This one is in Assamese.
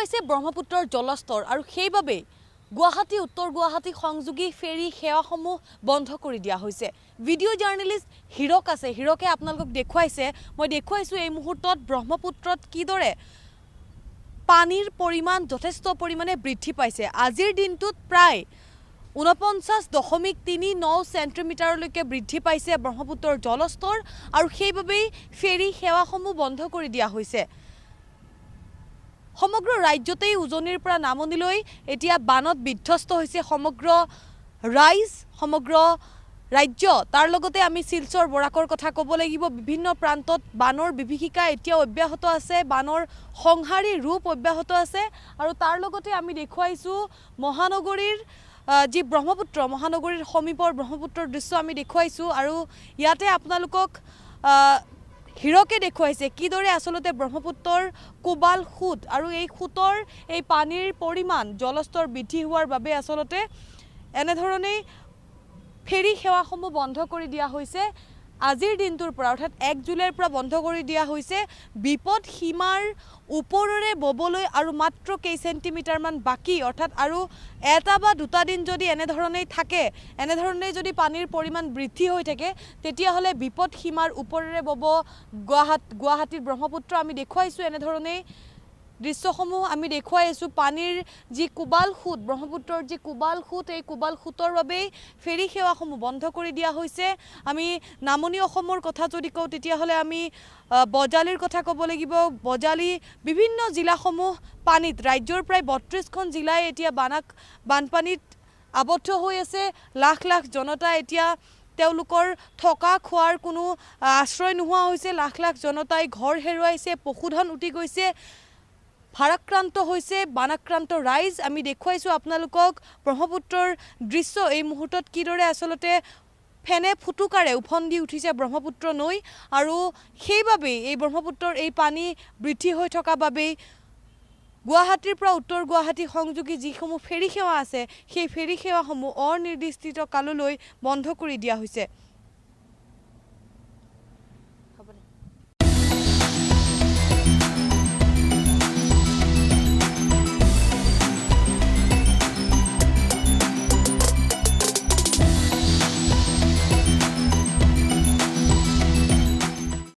পাইছে ব্ৰহ্মপুত্ৰৰ জলস্তৰ আৰু সেইভাবে গুৱাহাটী উত্তৰ গুৱাহাটী সংযোগী ফেৰী সেৱাসমূহ বন্ধ কৰি দিয়া হৈছে। ভিডিঅ' জাৰ্নেলিষ্ট হিৰক আছে, হিৰকে আপোনালোকক দেখুৱাইছে। মই দেখুৱাইছো এই মুহূৰ্তত ব্ৰহ্মপুত্ৰত কিদৰে পানীৰ পৰিমাণ যথেষ্ট পৰিমাণে বৃদ্ধি পাইছে। আজিৰ দিনটোত প্ৰায় 49.39 সেণ্টিমিটাৰলৈকে বৃদ্ধি পাইছে ব্ৰহ্মপুত্ৰৰ জলস্তৰ আৰু সেইভাবেই ফেৰী সেৱাসমূহ বন্ধ কৰি দিয়া হৈছে। সমগ্ৰ ৰাজ্যতেই উজনিৰ পৰা নামনিলৈ এতিয়া বানত বিধ্বস্ত হৈছে সমগ্ৰ ৰাইজ, সমগ্ৰ ৰাজ্য। তাৰ লগতে আমি শিলচৰ বৰাকৰ কথা ক'ব লাগিব। বিভিন্ন প্ৰান্তত বানৰ বিভীষিকা এতিয়াও অব্যাহত আছে, বানৰ সংহাৰী ৰূপ অব্যাহত আছে আৰু তাৰ লগতে আমি দেখুৱাইছো মহানগৰীৰ যি ব্ৰহ্মপুত্ৰ, মহানগৰীৰ সমীপৰ ব্ৰহ্মপুত্ৰৰ দৃশ্য আমি দেখুৱাইছো আৰু ইয়াতে আপোনালোকক হিৰকে দেখুৱাইছে কিদৰে আসলতে ব্ৰহ্মপুত্ৰৰ কোবাল খুঁট আৰু এই খুঁটৰ এই পানীৰ পৰিমাণ জলস্তৰ বৃদ্ধি হোৱাৰ বাবে আসলতে এনেধৰণেই ফেৰী সেৱাসমূহ বন্ধ কৰি দিয়া হৈছে। আজিৰ দিনটোৰ পৰা অৰ্থাৎ 1 জুলাইৰ পৰা বন্ধ কৰি দিয়া হৈছে। বিপদ সীমাৰ ওপৰেৰে ববলৈ আৰু মাত্ৰ কেই সেণ্টিমিটাৰমান বাকী, অৰ্থাৎ আৰু এটা বা দুটা দিন যদি এনেধৰণেই থাকে, এনেধৰণে যদি পানীৰ পৰিমাণ বৃদ্ধি হৈ থাকে, তেতিয়াহ'লে বিপদ সীমাৰ ওপৰেৰে বব গুৱাহাটীৰ ব্ৰহ্মপুত্ৰ। আমি দেখুৱাইছোঁ এনেধৰণেই দৃশ্যসমূহ আমি দেখুৱাই আছোঁ। পানীৰ যি কোবাল খুঁট, ব্ৰহ্মপুত্ৰৰ যি কোবাল খুঁট, এই কোবাল খুঁটৰ বাবেই ফেৰী সেৱাসমূহ বন্ধ কৰি দিয়া হৈছে। আমি নামনি অসমৰ কথা যদি কওঁ তেতিয়াহ'লে আমি বজালিৰ কথা ক'ব লাগিব। বজালি বিভিন্ন জিলাসমূহ পানীত, ৰাজ্যৰ প্ৰায় 32খন জিলাই এতিয়া বানপানীত আবদ্ধ হৈ আছে। লাখ লাখ জনতা এতিয়া তেওঁলোকৰ থকা খোৱাৰ কোনো আশ্ৰয় নোহোৱা হৈছে। লাখ লাখ জনতাই ঘৰ হেৰুৱাইছে, পশুধন উটি গৈছে, ভাৰাক্ৰান্ত হৈছে বানাক্ৰান্ত ৰাইজ। আমি দেখুৱাইছোঁ আপোনালোকক ব্ৰহ্মপুত্ৰৰ দৃশ্য এই মুহূৰ্তত কিদৰে আসলতে ফেনে ফুটুকাৰে উফন্দি উঠিছে ব্ৰহ্মপুত্ৰ নৈ আৰু সেইবাবেই এই ব্ৰহ্মপুত্ৰৰ এই পানী বৃদ্ধি হৈ থকা বাবেই গুৱাহাটীৰ পৰা উত্তৰ গুৱাহাটী সংযোগী যিসমূহ ফেৰী সেৱা আছে, সেই ফেৰী সেৱাসমূহ অনিৰ্দিষ্ট কাললৈ বন্ধ কৰি দিয়া হৈছে।